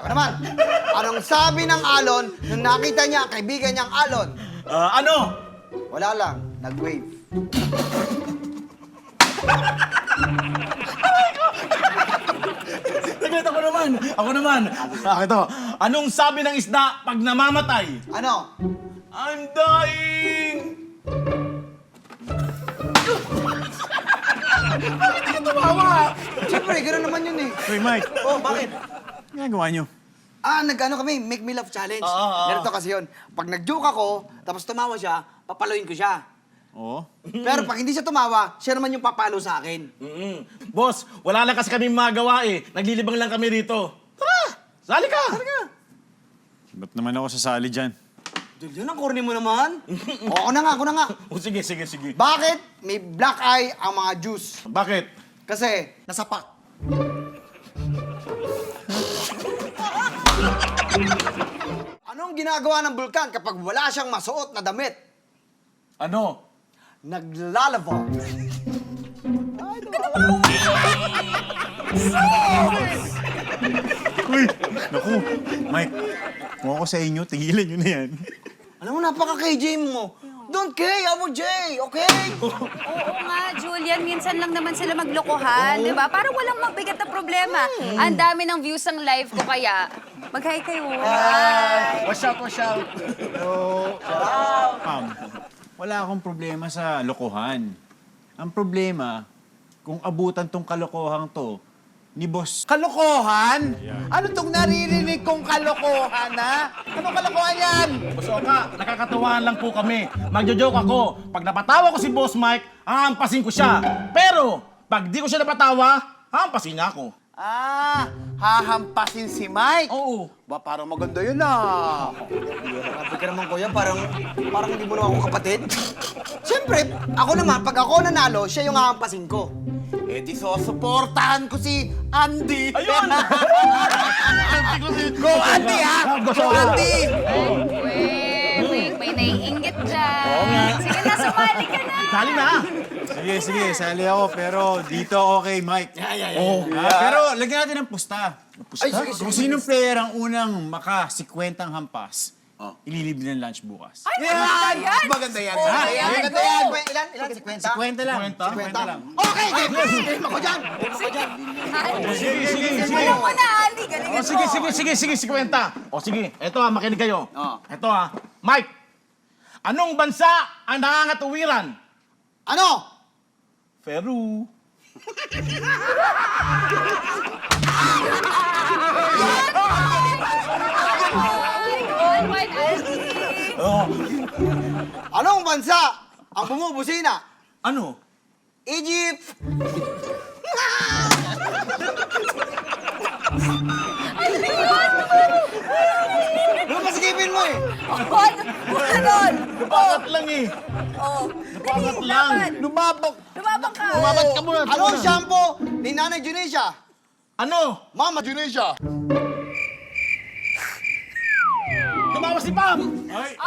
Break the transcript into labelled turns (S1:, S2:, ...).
S1: Ano naman? Anong sabi ng alon nung nakita niya ang kaibigan niyang alon?
S2: Ano?
S1: Wala lang, nag-wave.
S2: Saglit, ako naman. Ito. Anong sabi ng isda pag namamatay?
S1: Ano?
S2: I'm dying! Bakit ka tumawa?
S1: Siyempre, gano'n naman yun eh.
S3: Hoy, Mike.
S2: Oh, bakit?
S3: Ginagawa nyo?
S1: Nag-ano kami, make me laugh challenge.
S2: Oo.
S1: Ganito kasi yun. Pag nag-joke ako, tapos tumawa siya, papaluin ko siya.
S3: Oo.
S1: Pero pag hindi siya tumawa, siya naman yung papalo sa akin.
S2: Boss, wala lang kasi kami magawa eh. Naglilibang lang kami rito. Tara! Sali ka!
S3: Ba't naman ako sasali dyan?
S1: Yan ang corny mo naman. Ako na nga.
S2: Oh, sige.
S1: Bakit may black eye ang mga Jews?
S2: Bakit?
S1: Kasi nasapak. Anong ginagawa ng bulkan kapag wala siyang masuot na damit?
S2: Ano?
S1: Naglalaba.
S3: Uy! Naku, Mike. Kung ako sa inyo, tigilan nyo na yan.
S1: Alam mo, napaka-KJ mo. Don't K, I'm J, okay?
S4: Oo nga, Julian, minsan lang naman sila maglokohan, di ba? Parang walang mabigat na problema. Ang dami ng views ng live ko, kaya mag-hi kayo. Hi!
S2: Watch out.
S3: Wala akong problema sa lokohan. Ang problema, kung abutan tong kalokohang to, ni boss.
S5: Kalokohan? Ano tong naririnig kong kalokohan, ha? Anong kalokohan yan?
S2: Boss Oka, nakakatuwaan lang po kami. Magjo-joke ako. Pag napatawa ko si Boss Mike, hahampasin ko siya. Pero, pag di ko siya napatawa, hahampasin niya ako.
S5: Hahampasin si Mike?
S2: Oo.
S5: Ba, parang maganda yun, ah.
S1: Grabe ka naman, kuya. Parang hindi mo naman ako kapatid. Siyempre, ako naman, pag ako nanalo, siya yung hahampasin ko.
S5: Eh, di susuportahan ko si Andy.
S2: Ayun!
S5: Go, Andy, ha?
S2: Go,
S5: Andy!
S4: May naiinggit dyan. Sige na, sumali ka na.
S2: Sali na!
S3: Sige, sali ako. Pero dito okay, Mike. Pero lagyan natin ng pusta.
S1: Ay, sige.
S3: Kung sinong player ang unang maka-50 hampas, ililibre ng lunch bukas.
S5: Yan! Maganda yan.
S4: Oh,
S5: ha?
S4: ayan.
S5: Maganda yan.
S1: Ilan?
S3: 50 lang.
S2: 50?
S3: lang.
S1: Okay, game ako dyan.
S2: Sige.
S4: Simulan mo na, Andy. Galingan mo.
S2: Sige, 50. O sige, eto makinig kayo. Eto Mike, anong bansa ang nangangatuwiran?
S1: Ano?
S2: Peru.
S4: Alright, Andy.
S1: Anong bansa ang bumubusina?
S2: Ano?
S1: Egypt! Ano pasigipin mo eh?
S4: Ganon.
S2: Napangat lang eh.
S4: Oh.
S2: Napangat
S4: Dali,
S2: lang.
S4: laban.
S5: Lumabak.
S4: Lumabang ka.
S2: Bumabat ka muna.
S1: Anong shampoo ni Nanay Junisha?
S2: Ano?
S1: Mama Junisha.
S2: Tumawa si Pam. Ay,